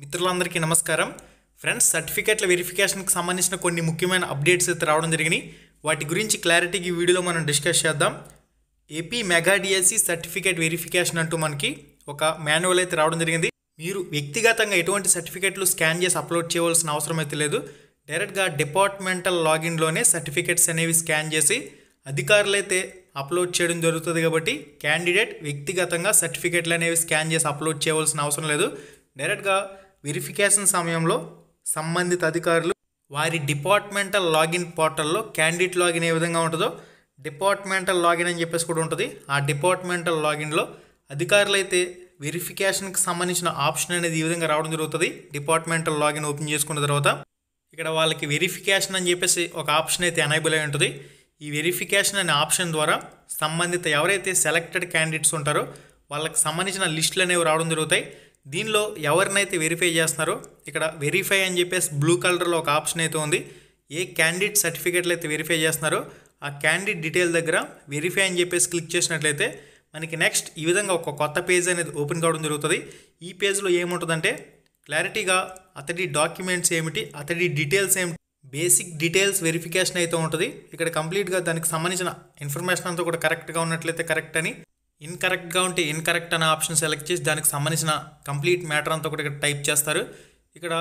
మిత్రులందరికీ నమస్కారం ఫ్రెండ్స్. సర్టిఫికెట్ల వెరిఫికేషన్కి సంబంధించిన కొన్ని ముఖ్యమైన అప్డేట్స్ అయితే రావడం జరిగినాయి. వాటి గురించి క్లారిటీకి ఈ వీడియోలో మనం డిస్కస్ చేద్దాం. AP mega DSC certificate verification అంటూ మనకి ఒక మాన్యువల్ అయితే రావడం జరిగింది. మీరు వ్యక్తిగతంగా ఎటువంటి సర్టిఫికెట్లు స్కాన్ చేసి అప్లోడ్ చేయవలసిన అవసరం అయితే లేదు. డైరెక్ట్గా డిపార్ట్మెంటల్ లాగిన్లోనే సర్టిఫికెట్స్ అనేవి స్కాన్ చేసి అధికారులు అయితే అప్లోడ్ చేయడం జరుగుతుంది. కాబట్టి క్యాండిడేట్ వ్యక్తిగతంగా సర్టిఫికెట్లు అనేవి స్కాన్ చేసి అప్లోడ్ చేయవలసిన అవసరం లేదు. డైరెక్ట్గా వెరిఫికేషన్ సమయంలో సంబంధిత అధికారులు వారి డిపార్ట్మెంటల్ లాగిన్ పోర్టల్లో క్యాండిడేట్ లాగిన్ ఏ విధంగా ఉంటుందో డిపార్ట్మెంటల్ లాగిన్ అని చెప్పేసి కూడా ఉంటుంది. ఆ డిపార్ట్మెంటల్ లాగిన్లో అధికారులు అయితే వెరిఫికేషన్కి సంబంధించిన ఆప్షన్ అనేది ఈ విధంగా రావడం జరుగుతుంది. డిపార్ట్మెంటల్ లాగిన్ ఓపెన్ చేసుకున్న తర్వాత ఇక్కడ వాళ్ళకి వెరిఫికేషన్ అని చెప్పేసి ఒక ఆప్షన్ అయితే ఎనేబుల్ అయి ఉంటుంది. ఈ వెరిఫికేషన్ అనే ఆప్షన్ ద్వారా సంబంధిత ఎవరైతే సెలెక్టెడ్ క్యాండిడేట్స్ ఉంటారో వాళ్ళకి సంబంధించిన లిస్టులు అనేవి రావడం జరుగుతాయి. దీనిలో ఎవరినైతే వెరిఫై చేస్తున్నారో ఇక్కడ వెరిఫై అని చెప్పేసి బ్లూ కలర్లో ఒక ఆప్షన్ అయితే ఉంది. ఏ క్యాండిడేట్ సర్టిఫికేట్లు అయితే వెరిఫై చేస్తున్నారో ఆ క్యాండిడేట్ డీటెయిల్ దగ్గర వెరిఫై అని చెప్పేసి క్లిక్ చేసినట్లయితే మనకి నెక్స్ట్ ఈ విధంగా ఒక కొత్త పేజ్ అనేది ఓపెన్ కావడం జరుగుతుంది. ఈ పేజ్లో ఏముంటుందంటే క్లారిటీగా అతడి డాక్యుమెంట్స్ ఏమిటి, అతడి డీటెయిల్స్ ఏమిటి, బేసిక్ డీటెయిల్స్ వెరిఫికేషన్ అయితే ఉంటుంది. ఇక్కడ కంప్లీట్గా దానికి సంబంధించిన ఇన్ఫర్మేషన్ అంతా కూడా కరెక్ట్గా ఉన్నట్లయితే కరెక్ట్ అని, ఇన్కరెక్ట్గా ఉంటే ఇన్కరెక్ట్ అనే ఆప్షన్ సెలెక్ట్ చేసి దానికి సంబంధించిన కంప్లీట్ మ్యాటర్ అంతా కూడా ఇక్కడ టైప్ చేస్తారు. ఇక్కడ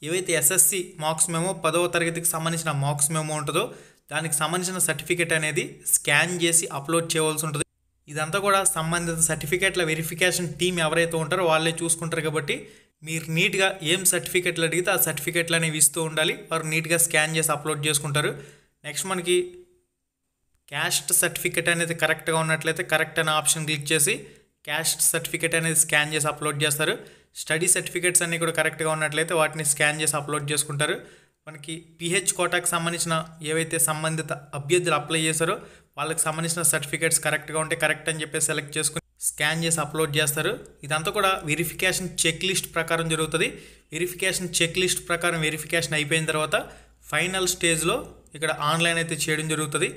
ఏవైతే ఎస్ఎస్సి మార్క్స్ మెమో 10వ తరగతికి సంబంధించిన మార్క్స్ మెమో ఉంటుందో దానికి సంబంధించిన సర్టిఫికేట్ అనేది స్కాన్ చేసి అప్లోడ్ చేయవలసి ఉంటుంది. ఇదంతా కూడా సంబంధిత సర్టిఫికేట్ల వెరిఫికేషన్ టీం ఎవరైతే ఉంటారో వాళ్ళే చూసుకుంటారు. కాబట్టి మీరు నీట్గా ఏం సర్టిఫికేట్లు అడిగితే ఆ సర్టిఫికేట్లు అనేవి ఇస్తూ ఉండాలి. వారు నీట్గా స్కాన్ చేసి అప్లోడ్ చేసుకుంటారు. నెక్స్ట్ మనకి క్యాస్ట్ సర్టిఫికేట్ అనేది కరెక్ట్గా ఉన్నట్లయితే కరెక్ట్ అనే ఆప్షన్ క్లిక్ చేసి క్యాస్ట్ సర్టిఫికేట్ అనేది స్కాన్ చేసి అప్లోడ్ చేస్తారు. స్టడీ సర్టిఫికేట్స్ అన్నీ కూడా కరెక్ట్గా ఉన్నట్లయితే వాటిని స్కాన్ చేసి అప్లోడ్ చేసుకుంటారు. మనకి పిహెచ్ కోటాకి సంబంధించిన ఏవైతే సంబంధిత అభ్యర్థులు అప్లై చేశారో వాళ్ళకి సంబంధించిన సర్టిఫికేట్స్ కరెక్ట్గా ఉంటే కరెక్ట్ అని చెప్పేసి సెలెక్ట్ చేసుకుని స్కాన్ చేసి అప్లోడ్ చేస్తారు. ఇదంతా కూడా వెరిఫికేషన్ చెక్ లిస్ట్ ప్రకారం జరుగుతుంది. వెరిఫికేషన్ చెక్ లిస్ట్ ప్రకారం వెరిఫికేషన్ అయిపోయిన తర్వాత ఫైనల్ స్టేజ్లో ఇక్కడ ఆన్లైన్ అయితే చేయడం జరుగుతుంది.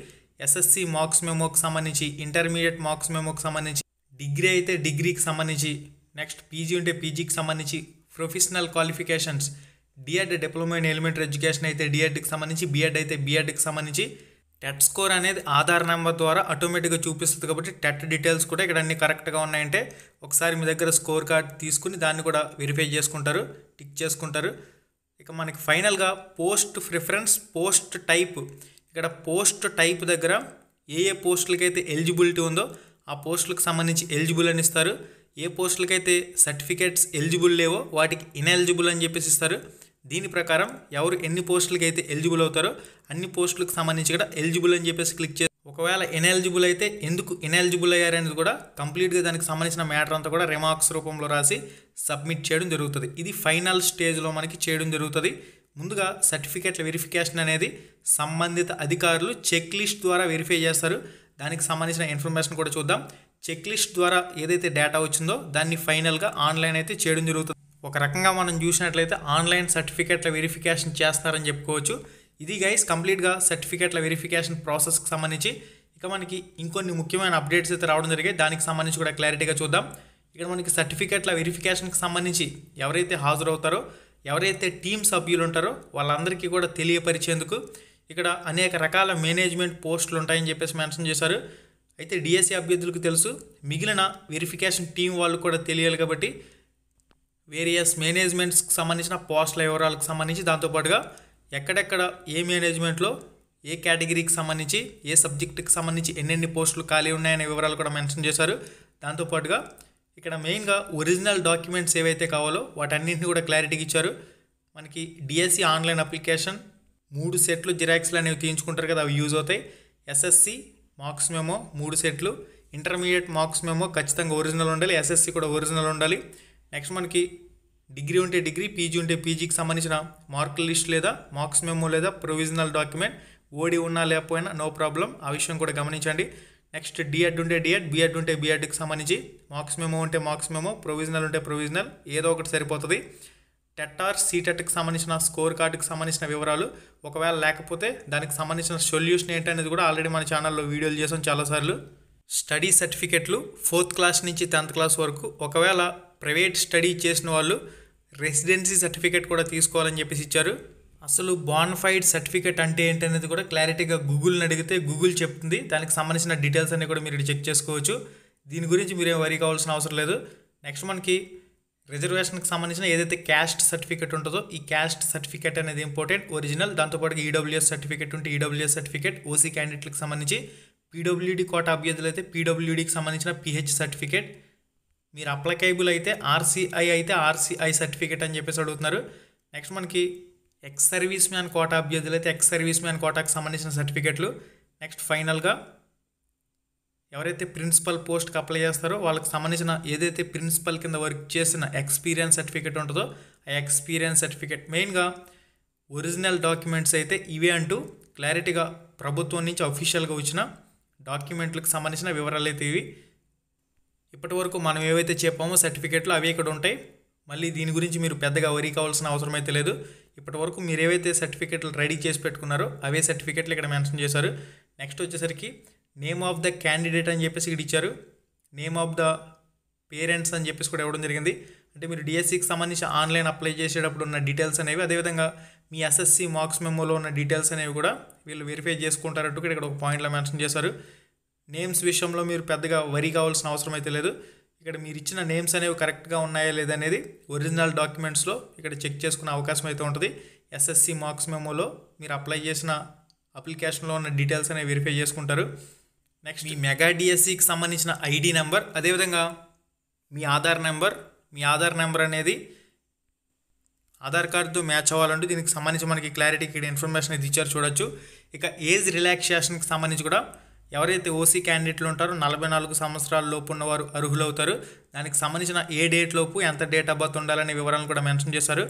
ఎస్ఎస్సి మార్క్స్ మెమోకి సంబంధించి, ఇంటర్మీడియట్ మార్క్స్ మెమోకి సంబంధించి, డిగ్రీ అయితే డిగ్రీకి సంబంధించి, నెక్స్ట్ పీజీ ఉంటే పీజీకి సంబంధించి, professional qualifications, D.Ed diploma in elementary education అయితే డిఎడ్కి సంబంధించి, బిఎడ్ అయితే బిఎడ్కి సంబంధించి టెట్ స్కోర్ అనేది ఆధార్ నెంబర్ ద్వారా ఆటోమేటిక్గా చూపిస్తుంది. కాబట్టి టెట్ డీటెయిల్స్ కూడా ఇక్కడ అన్ని కరెక్ట్గా ఉన్నాయంటే ఒకసారి మీ దగ్గర స్కోర్ కార్డ్ తీసుకుని దాన్ని కూడా వెరిఫై చేసుకుంటారు, టిక్ చేసుకుంటారు. ఇక మనకి ఫైనల్గా పోస్ట్ ప్రిఫరెన్స్, పోస్ట్ టైప్, ఇక్కడ పోస్ట్ టైప్ దగ్గర ఏ పోస్టులకి అయితే ఎలిజిబిలిటీ ఉందో ఆ పోస్టులకు సంబంధించి ఎలిజిబుల్ అని ఇస్తారు. ఏ పోస్టులకైతే సర్టిఫికేట్స్ ఎలిజిబుల్ లేవో వాటికి ఇన్ఎలిజిబుల్ అని చెప్పేసి ఇస్తారు. దీని ప్రకారం ఎవరు ఎన్ని పోస్టులకి అయితే ఎలిజిబుల్ అవుతారో అన్ని పోస్టులకు సంబంధించి కూడా ఎలిజిబుల్ అని చెప్పేసి క్లిక్ చేసి ఒకవేళ ఇన్ఎలిజిబుల్ అయితే ఎందుకు ఇన్ఎలిజిబుల్ అయ్యారనేది కూడా కంప్లీట్గా దానికి సంబంధించిన మ్యాటర్ అంతా కూడా రిమార్క్స్ రూపంలో రాసి సబ్మిట్ చేయడం జరుగుతుంది. ఇది ఫైనల్ స్టేజ్లో మనకి చేయడం జరుగుతుంది. ముందుగా సర్టిఫికేట్ల వెరిఫికేషన్ అనేది సంబంధిత అధికారులు చెక్ లిస్ట్ ద్వారా వెరిఫై చేస్తారు. దానికి సంబంధించిన ఇన్ఫర్మేషన్ కూడా చూద్దాం. చెక్ లిస్ట్ ద్వారా ఏదైతే డేటా వచ్చిందో దాన్ని ఫైనల్గా ఆన్లైన్ అయితే చేయడం జరుగుతుంది. ఒక రకంగా మనం చూసినట్లయితే ఆన్లైన్ సర్టిఫికేట్ల వెరిఫికేషన్ చేస్తారని చెప్పుకోవచ్చు. ఇది గైస్ కంప్లీట్గా సర్టిఫికేట్ల వెరిఫికేషన్ ప్రాసెస్కి సంబంధించి. ఇక మనకి ఇంకొన్ని ముఖ్యమైన అప్డేట్స్ అయితే రావడం జరిగాయి. దానికి సంబంధించి కూడా క్లారిటీగా చూద్దాం. ఇక్కడ మనకి సర్టిఫికేట్ల వెరిఫికేషన్కి సంబంధించి ఎవరైతే హాజరవుతారో, ఎవరైతే టీమ్ సభ్యులు ఉంటారో వాళ్ళందరికీ కూడా తెలియపరిచేందుకు ఇక్కడ అనేక రకాల మేనేజ్మెంట్ పోస్టులు ఉంటాయని చెప్పేసి మెన్షన్ చేశారు. అయితే డిఎస్సి అభ్యర్థులకు తెలుసు, మిగిలిన వెరిఫికేషన్ టీం వాళ్ళు కూడా తెలియాలి. కాబట్టి వేరియస్ మేనేజ్మెంట్స్కి సంబంధించిన పోస్టుల వివరాలకు సంబంధించి, దాంతోపాటుగా ఎక్కడెక్కడ ఏ మేనేజ్మెంట్లో ఏ కేటగిరీకి సంబంధించి ఏ సబ్జెక్టుకి సంబంధించి ఎన్నెన్ని పోస్టులు ఖాళీ ఉన్నాయనే వివరాలు కూడా మెన్షన్ చేశారు. దాంతోపాటుగా ఇక్కడ మెయిన్గా ఒరిజినల్ డాక్యుమెంట్స్ ఏవైతే కావాలో వాటన్నింటినీ కూడా క్లారిటీగా ఇచ్చారు. మనకి డిఎస్సి ఆన్లైన్ అప్లికేషన్ 3 సెట్లు జిరాక్స్లు అనేవి తీయించుకుంటారు కదా, అవి యూజ్ అవుతాయి. ఎస్ఎస్సి మార్క్స్ మెమో 3 సెట్లు, ఇంటర్మీడియట్ మార్క్స్ మెమో ఖచ్చితంగా ఒరిజినల్ ఉండాలి, ఎస్ఎస్సి కూడా ఒరిజినల్ ఉండాలి. నెక్స్ట్ మనకి డిగ్రీ ఉంటే డిగ్రీ, పీజీ ఉంటే పీజీకి సంబంధించిన మార్కుల లిస్ట్ లేదా మార్క్స్ మెమో లేదా ప్రొవిజనల్ డాక్యుమెంట్, ఓడి ఉన్నా లేకపోయినా నో ప్రాబ్లం, ఆ విషయం కూడా గమనించండి. నెక్స్ట్ డిఎడ్ ఉంటే డిఎడ్, బిఎడ్ ఉంటే బిఎడ్కి సంబంధించి మార్క్స్ మెమో ఉంటే మార్క్స్ మెమో, ప్రొవిజనల్ ఉంటే ప్రొవిజనల్, ఏదో ఒకటి సరిపోతుంది. టెట్ ఆర్ సీటెట్కి సంబంధించిన స్కోర్ కార్డుకి సంబంధించిన వివరాలు ఒకవేళ లేకపోతే దానికి సంబంధించిన సొల్యూషన్ ఏంటనేది కూడా ఆల్రెడీ మన ఛానల్లో వీడియోలు చేసాం చాలాసార్లు. స్టడీ సర్టిఫికెట్లు 4th క్లాస్ నుంచి 10th క్లాస్ వరకు ఒకవేళ ప్రైవేట్ స్టడీ చేసిన వాళ్ళు రెసిడెన్సీ సర్టిఫికేట్ కూడా తీసుకోవాలని చెప్పేసి ఇచ్చారు. అసలు బాన్ఫైడ్ సర్టిఫికేట్ అంటే ఏంటనేది కూడా క్లారిటీగా గూగుల్ని అడిగితే గూగుల్ చెప్తుంది. దానికి సంబంధించిన డీటెయిల్స్ అన్ని కూడా మీరు చెక్ చేసుకోవచ్చు. దీని గురించి మీరేం వరీ కావాల్సిన అవసరం లేదు. నెక్స్ట్ మనకి రిజర్వేషన్కి సంబంధించిన ఏదైతే క్యాస్ట్ సర్టిఫికేట్ ఉంటుందో ఈ క్యాస్ట్ సర్టిఫికేట్ అనేది ఇంపార్టెంట్, ఒరిజినల్. దాంతోపాటు ఈడబ్ల్యూఎస్ సర్టిఫికేట్ ఉంటే ఈడబ్ల్యూఎస్ సర్టిఫికేట్, ఓసీ క్యాండిడేట్లకు సంబంధించి పీడబ్ల్యూడీ కోటా అభ్యర్థులు అయితే పీడబ్ల్యూడీకి సంబంధించిన పిహెచ్ సర్టిఫికేట్, మీరు అప్లికేబుల్ అయితే ఆర్సీఐ అయితే ఆర్సీఐ సర్టిఫికేట్ అని చెప్పేసి అడుగుతున్నారు. నెక్స్ట్ మనకి ఎక్స్ సర్వీస్ మ్యాన్ కోటా అభ్యర్థులు అయితే ఎక్స్ సర్వీస్ మ్యాన్ కోటాకి సంబంధించిన సర్టిఫికేట్లు. నెక్స్ట్ ఫైనల్గా ఎవరైతే ప్రిన్సిపల్ పోస్ట్కి అప్లై చేస్తారో వాళ్ళకి సంబంధించిన ఏదైతే ప్రిన్సిపల్ కింద వర్క్ చేసిన ఎక్స్పీరియన్స్ సర్టిఫికేట్ ఉంటుందో ఆ ఎక్స్పీరియన్స్ సర్టిఫికేట్. మెయిన్గా ఒరిజినల్ డాక్యుమెంట్స్ అయితే ఇవే అంటూ క్లారిటీగా ప్రభుత్వం నుంచి అఫీషియల్గా వచ్చిన డాక్యుమెంట్లకు సంబంధించిన వివరాలు అయితే ఇవి. ఇప్పటి వరకు మనం ఏవైతే చెప్పామో సర్టిఫికేట్లు అవి ఇక్కడ ఉంటాయి. మళ్ళీ దీని గురించి మీరు పెద్దగా వరీ కావాల్సిన అవసరం అయితే లేదు. ఇప్పటి వరకు మీరు ఏవైతే సర్టిఫికేట్లు రెడీ చేసి పెట్టుకున్నారో అవే సర్టిఫికేట్లు ఇక్కడ మెన్షన్ చేశారు. నెక్స్ట్ వచ్చేసరికి నేమ్ ఆఫ్ ద క్యాండిడేట్ అని చెప్పేసి ఇక్కడ ఇచ్చారు. నేమ్ ఆఫ్ ద పేరెంట్స్ అని చెప్పేసి కూడా ఇవ్వడం జరిగింది. అంటే మీరు డిఎస్సికి సంబంధించి ఆన్లైన్ అప్లై చేసేటప్పుడు ఉన్న డీటెయిల్స్ అనేవి, అదేవిధంగా మీ ఎస్ఎస్సి మార్క్స్ మెమోలో ఉన్న డీటెయిల్స్ అనేవి కూడా వీళ్ళు వెరిఫై చేసుకుంటారంటూ ఇక్కడ ఒక పాయింట్లో మెన్షన్ చేశారు. నేమ్స్ విషయంలో మీరు పెద్దగా వరీ కావాల్సిన అవసరం అయితే లేదు. ఇక్కడ మీరు ఇచ్చిన నేమ్స్ అనేవి కరెక్ట్గా ఉన్నాయా లేదనేది ఒరిజినల్ డాక్యుమెంట్స్లో ఇక్కడ చెక్ చేసుకునే అవకాశం అయితే ఉంటుంది. ఎస్ఎస్సి మార్క్స్ మెమోలో మీరు అప్లై చేసిన అప్లికేషన్లో ఉన్న డీటెయిల్స్ అనేవి వెరిఫై చేసుకుంటారు. నెక్స్ట్ మీ మెగా డిఎస్సికి సంబంధించిన ఐడి నెంబర్, అదేవిధంగా మీ ఆధార్ నెంబర్ అనేది ఆధార్ కార్డుతో మ్యాచ్ అవ్వాలంటూ దీనికి సంబంధించి మనకి క్లారిటీ ఇక్కడ ఇన్ఫర్మేషన్ అయితే ఇచ్చారు చూడొచ్చు. ఇక ఏజ్ రిలాక్సేషన్కి సంబంధించి కూడా ఎవరైతే ఓసీ క్యాండిడేట్లు ఉంటారో 44 సంవత్సరాల లోపు ఉన్నవారు అర్హులవుతారు. దానికి సంబంధించిన ఏ డేట్ లోపు ఎంత డేట్ ఆఫ్ బర్త్ ఉండాలనే వివరాలను కూడా మెన్షన్ చేశారు.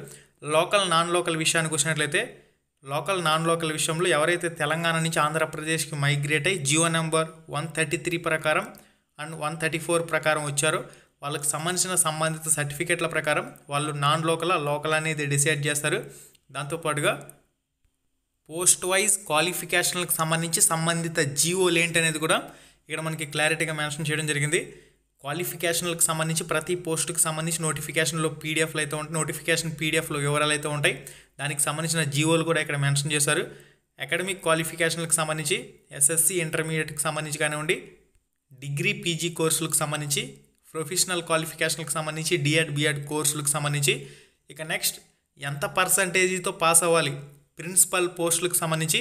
లోకల్ నాన్ లోకల్ విషయానికి వచ్చినట్లయితే లోకల్ నాన్ లోకల్ విషయంలో ఎవరైతే తెలంగాణ నుంచి ఆంధ్రప్రదేశ్కి మైగ్రేట్ అయ్యి జియో నెంబర్ 133 ప్రకారం అండ్ 134 ప్రకారం వచ్చారో వాళ్ళకి సంబంధించిన సంబంధిత సర్టిఫికేట్ల ప్రకారం వాళ్ళు నాన్ లోకల్ అనేది డిసైడ్ చేస్తారు. దాంతోపాటుగా పోస్ట్ వైజ్ క్వాలిఫికేషన్లకు సంబంధించి సంబంధిత జీవోలు ఏంటి అనేది కూడా ఇక్కడ మనకి క్లారిటీగా మెన్షన్ చేయడం జరిగింది. క్వాలిఫికేషన్లకు సంబంధించి ప్రతి పోస్టుకు సంబంధించి నోటిఫికేషన్లో పీడిఎఫ్లు అయితే ఉంటాయి, నోటిఫికేషన్ పీడిఎఫ్లో వివరాలు అయితే ఉంటాయి. దానికి సంబంధించిన జీవోలు కూడా ఇక్కడ మెన్షన్ చేశారు. అకాడమిక్ క్వాలిఫికేషన్లకు సంబంధించి ఎస్ఎస్సి ఇంటర్మీడియట్కి సంబంధించి కానివ్వండి, డిగ్రీ పీజీ కోర్సులకు సంబంధించి, ప్రొఫెషనల్ క్వాలిఫికేషన్లకు సంబంధించి, బీఎడ్ కోర్సులకు సంబంధించి. ఇక నెక్స్ట్ ఎంత పర్సంటేజీతో పాస్ అవ్వాలి, ప్రిన్సిపల్ పోస్టులకు సంబంధించి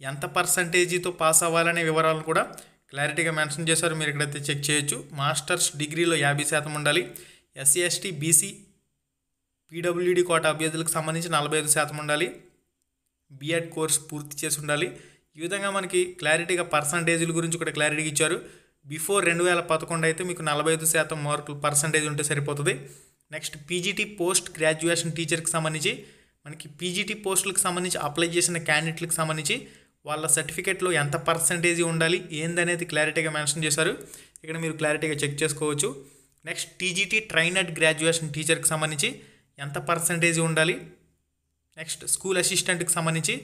ఎంత పర్సంటేజీతో పాస్ అవ్వాలనే వివరాలను కూడా క్లారిటీగా మెన్షన్ చేశారు. మీరు ఇక్కడైతే చెక్ చేయొచ్చు. మాస్టర్స్ డిగ్రీలో 50% ఉండాలి. SC ST BC PWD quota అభ్యర్థులకు సంబంధించి 45% ఉండాలి. బీఎడ్ కోర్స్ పూర్తి చేసి ఉండాలి. ఈ విధంగా మనకి క్లారిటీగా పర్సంటేజీల గురించి కూడా క్లారిటీగా ఇచ్చారు. బిఫోర్ 2011 అయితే మీకు 45% మార్కులు పర్సంటేజ్ ఉంటే సరిపోతుంది. నెక్స్ట్ పీజీటీ పోస్ట్ గ్రాడ్యుయేషన్ టీచర్కి సంబంధించి మనకి పీజీటీ పోస్టులకు సంబంధించి అప్లై చేసిన క్యాండిడేట్లకు సంబంధించి వాళ్ళ సర్టిఫికేట్లో ఎంత పర్సంటేజీ ఉండాలి ఏందనేది క్లారిటీగా మెన్షన్ చేశారు. ఇక్కడ మీరు క్లారిటీగా చెక్ చేసుకోవచ్చు. నెక్స్ట్ టీజీటీ ట్రైనడ్ గ్రాడ్యుయేషన్ టీచర్కి సంబంధించి ఎంత పర్సంటేజీ ఉండాలి. నెక్స్ట్ స్కూల్ అసిస్టెంట్కి సంబంధించి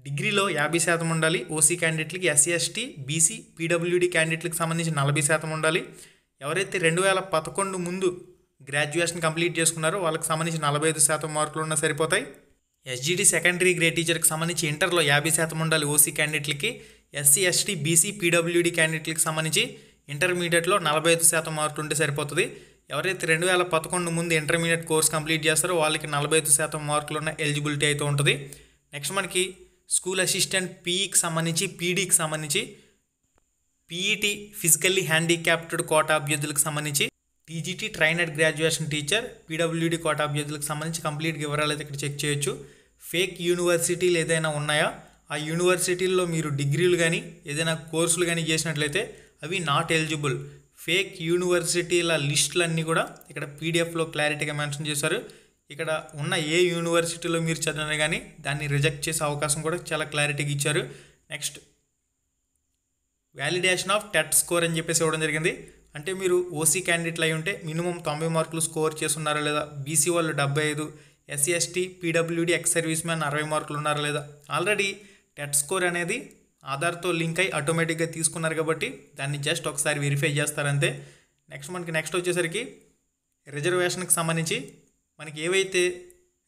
డిగ్రీలో 50% ఉండాలి ఓసీ క్యాండిడేట్లకి. ఎస్సీ ఎస్టీ బీసీ పీడబ్ల్యూడీ క్యాండిడేట్లకు సంబంధించి 40% ఉండాలి. ఎవరైతే 2011 ముందు గ్రాడ్యుయేషన్ కంప్లీట్ చేసుకున్నారో వాళ్ళకి సంబంధించి 45% మార్కులు ఉన్నా సరిపోతాయి. ఎస్జీటీ సెకండరీ గ్రేడ్ టీచర్కి సంబంధించి ఇంటర్లో 50% ఉండాలి ఓసీ క్యాండిడేట్లకి. ఎస్సీ ఎస్టీ బీసీ పీడబ్ల్యూడీ క్యాండిడేట్లకి సంబంధించి ఇంటర్మీడియట్లో 45% మార్కులు ఉంటే సరిపోతుంది. ఎవరైతే 2011 ముందు ఇంటర్మీడియట్ కోర్స్ కంప్లీట్ చేస్తారో వాళ్ళకి 45% మార్కులు ఉన్న ఎలిజిబిలిటీ అయితే ఉంటుంది. నెక్స్ట్ మనకి స్కూల్ అసిస్టెంట్ పీఈకి సంబంధించి, పీడీకి సంబంధించి, పీఈటీ ఫిజికల్లీ హ్యాండిక్యాప్టెడ్ కోటా అభ్యర్థులకు సంబంధించి, TGT trained graduation teacher PWD quota అభ్యర్థులకు సంబంధించి కంప్లీట్ వివరాలు అయితే ఇక్కడ చెక్ చేయొచ్చు. ఫేక్ యూనివర్సిటీలు ఏదైనా ఉన్నాయా, ఆ యూనివర్సిటీల్లో మీరు డిగ్రీలు కానీ ఏదైనా కోర్సులు కానీ చేసినట్లయితే అవి నాట్ ఎలిజిబుల్. ఫేక్ యూనివర్సిటీల లిస్టులన్నీ కూడా ఇక్కడ పీడిఎఫ్లో క్లారిటీగా మెన్షన్ చేశారు. ఇక్కడ ఉన్న ఏ యూనివర్సిటీలో మీరు చదివినా కానీ దాన్ని రిజెక్ట్ చేసే అవకాశం కూడా చాలా క్లారిటీగా ఇచ్చారు. Next validation of TET score అని చెప్పేసి ఇవ్వడం జరిగింది. అంటే మీరు ఓసీ క్యాండిడేట్లు అయి ఉంటే మినిమం 90 మార్కులు స్కోర్ చేస్తున్నారా లేదా, బీసీ వాళ్ళు 75, SC ST PWD ex service man 60 మార్కులు ఉన్నారా లేదా. ఆల్రెడీ టెట్ స్కోర్ అనేది ఆధార్తో లింక్ అయ్యి ఆటోమేటిక్గా తీసుకున్నారు కాబట్టి దాన్ని జస్ట్ ఒకసారి వెరిఫై చేస్తారంతే. నెక్స్ట్ వచ్చేసరికి రిజర్వేషన్కి సంబంధించి మనకి ఏవైతే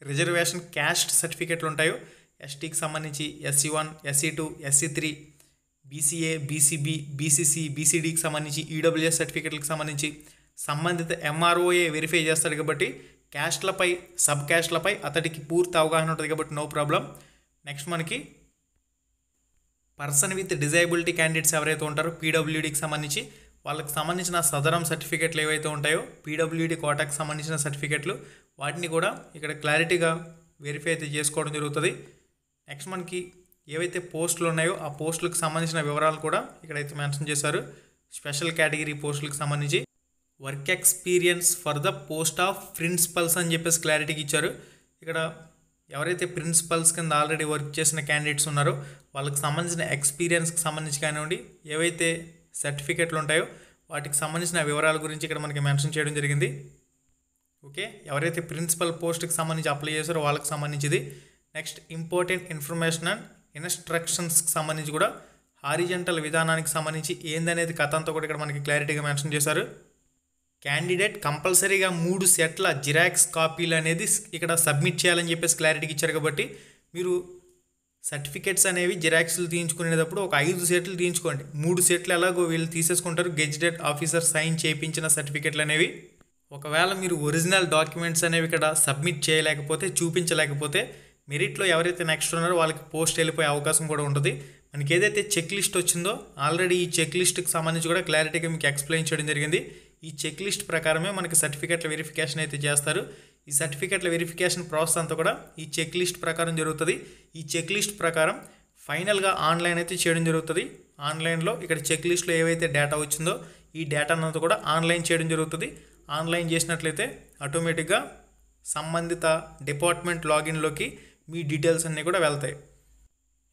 రిజర్వేషన్ క్యాస్ట్ సర్టిఫికెట్లు ఉంటాయో ఎస్టీకి సంబంధించి SC1, SC2, SC3, BCA, BCB, BCC, BCDకి సంబంధించి EWS సర్టిఫికెట్లకు సంబంధించి సంబంధిత MROA వెరిఫై చేస్తాడు కాబట్టి క్యాస్ట్లపై సబ్ క్యాస్ట్లపై అతడికి పూర్తి అవగాహన ఉంటుంది కాబట్టి నో ప్రాబ్లం. నెక్స్ట్ మనకి పర్సన్ విత్ డిజైబిలిటీ క్యాండిడేట్స్ ఎవరైతే ఉంటారో PWDకి సంబంధించి వాళ్ళకి సంబంధించిన సదరం సర్టిఫికెట్లు ఏవైతే ఉంటాయో PWD కోటాకి సంబంధించిన సర్టిఫికెట్లు వాటిని కూడా ఇక్కడ క్లారిటీగా వెరిఫై అయితే చేసుకోవడం జరుగుతుంది. నెక్స్ట్ మనకి ఏవైతే పోస్టులు ఉన్నాయో ఆ పోస్టులకు సంబంధించిన వివరాలు కూడా ఇక్కడైతే మెన్షన్ చేశారు. స్పెషల్ కేటగిరీ పోస్టులకు సంబంధించి work experience for the post of principals అని చెప్పేసి క్లారిటీకి ఇచ్చారు. ఇక్కడ ఎవరైతే ప్రిన్సిపల్స్ కింద ఆల్రెడీ వర్క్ చేసిన క్యాండిడేట్స్ ఉన్నారో వాళ్ళకి సంబంధించిన ఎక్స్పీరియన్స్కి సంబంధించి కానివ్వండి ఏవైతే సర్టిఫికెట్లు ఉంటాయో వాటికి సంబంధించిన వివరాల గురించి ఇక్కడ మనకి మెన్షన్ చేయడం జరిగింది. ఓకే, ఎవరైతే ప్రిన్సిపల్ పోస్ట్కి సంబంధించి అప్లై చేశారో వాళ్ళకి సంబంధించింది. నెక్స్ట్ ఇంపార్టెంట్ ఇన్ఫర్మేషన్ అండ్ ఇన్స్ట్రక్షన్స్కి సంబంధించి కూడా హారిజంటల్ విధానానికి సంబంధించి ఏందనేది కథ అంతా కూడా ఇక్కడ మనకి క్లారిటీగా మెన్షన్ చేశారు. క్యాండిడేట్ కంపల్సరీగా 3 సెట్ల జిరాక్స్ కాపీలు అనేది ఇక్కడ సబ్మిట్ చేయాలని చెప్పేసి క్లారిటీకి ఇచ్చారు కాబట్టి మీరు సర్టిఫికెట్స్ అనేవి జిరాక్స్లు తీయించుకునేటప్పుడు ఒక 5 సెట్లు తీయించుకోండి. 3 సెట్లు ఎలాగో వీళ్ళు తీసేసుకుంటారు. గెజిటెడ్ ఆఫీసర్ సైన్ చేయించిన సర్టిఫికెట్లు అనేవి ఒకవేళ మీరు ఒరిజినల్ డాక్యుమెంట్స్ అనేవి ఇక్కడ సబ్మిట్ చేయలేకపోతే చూపించలేకపోతే మెరిట్లో ఎవరైతే నెక్స్ట్ ఉన్నారో వాళ్ళకి పోస్ట్ వెళ్ళిపోయే అవకాశం కూడా ఉంటుంది. మనకి ఏదైతే చెక్ లిస్ట్ వచ్చిందో ఆల్రెడీ ఈ చెక్ లిస్ట్కి సంబంధించి కూడా క్లారిటీగా మీకు ఎక్స్ప్లెయిన్ చేయడం జరిగింది. ఈ చెక్ లిస్ట్ ప్రకారమే మనకి సర్టిఫికెట్ల వెరిఫికేషన్ అయితే చేస్తారు. ఈ సర్టిఫికెట్ల వెరిఫికేషన్ ప్రాసెస్ అంతా కూడా ఈ చెక్ లిస్ట్ ప్రకారం జరుగుతుంది. ఈ చెక్ లిస్ట్ ప్రకారం ఫైనల్గా ఆన్లైన్ అయితే చేయడం జరుగుతుంది. ఆన్లైన్లో ఇక్కడ చెక్ లిస్ట్లో ఏవైతే డేటా వచ్చిందో ఈ డేటా అంతా కూడా ఆన్లైన్ చేయడం జరుగుతుంది. ఆన్లైన్ చేసినట్లయితే ఆటోమేటిక్గా సంబంధిత డిపార్ట్మెంట్ లాగిన్లోకి మీ డీటెయిల్స్ అన్నీ కూడా వెళ్తాయి.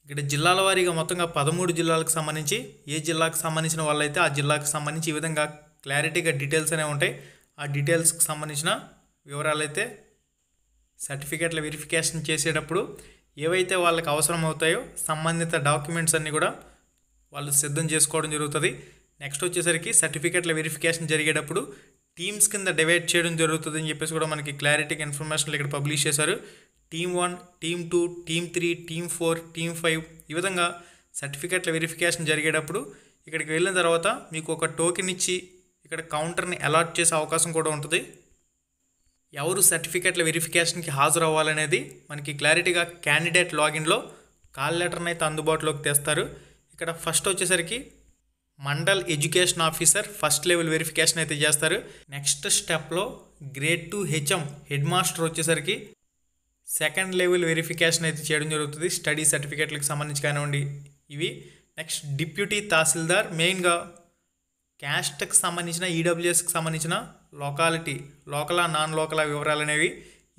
ఇక్కడ జిల్లాల వారీగా మొత్తంగా 13 జిల్లాలకు సంబంధించి ఏ జిల్లాకు సంబంధించిన వాళ్ళైతే ఆ జిల్లాకు సంబంధించి ఈ విధంగా క్లారిటీగా డీటెయిల్స్ అనేవి ఉంటాయి. ఆ డీటెయిల్స్కి సంబంధించిన వివరాలు అయితే సర్టిఫికెట్ల వెరిఫికేషన్ చేసేటప్పుడు ఏవైతే వాళ్ళకి అవసరం అవుతాయో సంబంధిత డాక్యుమెంట్స్ అన్నీ కూడా వాళ్ళు సిద్ధం చేసుకోవడం జరుగుతుంది. నెక్స్ట్ వచ్చేసరికి సర్టిఫికెట్ల వెరిఫికేషన్ జరిగేటప్పుడు టీమ్స్ కింద డివైడ్ చేయడం జరుగుతుంది అని చెప్పేసి కూడా మనకి క్లారిటీగా ఇన్ఫర్మేషన్లు ఇక్కడ పబ్లిష్ చేశారు. Team 1, team 2, team 3, team 4, team 5 ఈ విధంగా సర్టిఫికెట్ల వెరిఫికేషన్ జరిగేటప్పుడు ఇక్కడికి వెళ్ళిన తర్వాత మీకు ఒక టోకెన్ ఇచ్చి ఇక్కడ కౌంటర్ని అలాట్ చేసే అవకాశం కూడా ఉంటుంది. ఎవరు సర్టిఫికెట్ల వెరిఫికేషన్కి హాజరు అవ్వాలనేది మనకి క్లారిటీగా క్యాండిడేట్ లాగిన్లో కాల్ లెటర్ని అయితే అందుబాటులోకి తెస్తారు. ఇక్కడ ఫస్ట్ వచ్చేసరికి mandal education officer first level verification అయితే చేస్తారు. నెక్స్ట్ స్టెప్లో గ్రేడ్ 2 HM హెడ్ మాస్టర్ వచ్చేసరికి సెకండ్ లెవెల్ వెరిఫికేషన్ అయితే చేయడం జరుగుతుంది. స్టడీ సర్టిఫికేట్లకు సంబంధించి కానివ్వండి ఇవి. నెక్స్ట్ డిప్యూటీ తహసీల్దార్ మెయిన్గా క్యాస్ట్కి సంబంధించిన EWSకి సంబంధించిన లోకలా నాన్ లోకలా వివరాలు అనేవి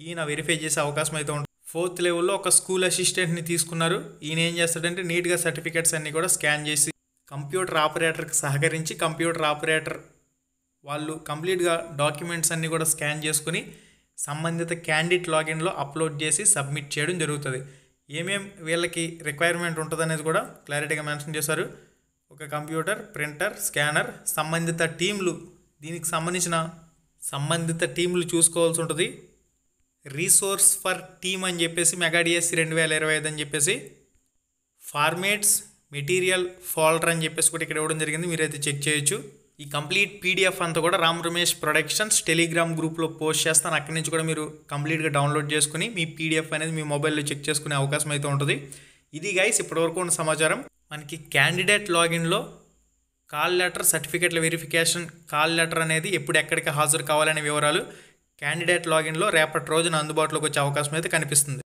ఈయన వెరిఫై చేసే అవకాశం అయితే ఉంటుంది. 4th లెవెల్లో ఒక స్కూల్ అసిస్టెంట్ని తీసుకున్నారు. ఈయన ఏం చేస్తాడంటే నీట్గా సర్టిఫికేట్స్ అన్నీ కూడా స్కాన్ చేసి కంప్యూటర్ ఆపరేటర్కి సహకరించి కంప్యూటర్ ఆపరేటర్ వాళ్ళు కంప్లీట్గా డాక్యుమెంట్స్ అన్నీ కూడా స్కాన్ చేసుకుని సంబంధిత క్యాండిడేట్ లాగిన్లో అప్లోడ్ చేసి సబ్మిట్ చేయడం జరుగుతుంది. ఏమేం వీళ్ళకి రిక్వైర్మెంట్ ఉంటుంది అనేది కూడా క్లారిటీగా మెన్షన్ చేశారు. ఒక కంప్యూటర్, ప్రింటర్, స్కానర్, సంబంధిత టీంలు దీనికి సంబంధించిన సంబంధిత టీంలు చూసుకోవాల్సి ఉంటుంది. రీసోర్స్ ఫర్ టీమ్ అని చెప్పేసి మెగా డిఎస్సి 2025 అని చెప్పేసి ఫార్మేట్స్ మెటీరియల్ ఫోల్డర్ అని చెప్పేసి కూడా ఇక్కడ ఇవ్వడం జరిగింది. మీరైతే చెక్ చేయొచ్చు. ఈ కంప్లీట్ PDF అంతా కూడా రామ్ రమేష్ ప్రొడక్షన్స్ టెలిగ్రామ్ గ్రూప్లో పోస్ట్ చేస్తాను. అక్కడి నుంచి కూడా మీరు కంప్లీట్గా డౌన్లోడ్ చేసుకుని మీ PDF అనేది మీ మొబైల్లో చెక్ చేసుకునే అవకాశం అయితే ఉంటుంది. ఇది గైస్ ఇప్పటివరకు ఉన్న సమాచారం. మనకి క్యాండిడేట్ లాగిన్లో కాల్ లెటర్ సర్టిఫికెట్ల వెరిఫికేషన్ కాల్ లెటర్ అనేది ఎప్పుడు ఎక్కడికి హాజరు కావాలనే వివరాలు క్యాండిడేట్ లాగిన్లో రేపటి రోజున అందుబాటులోకి వచ్చే అవకాశం అయితే కనిపిస్తుంది.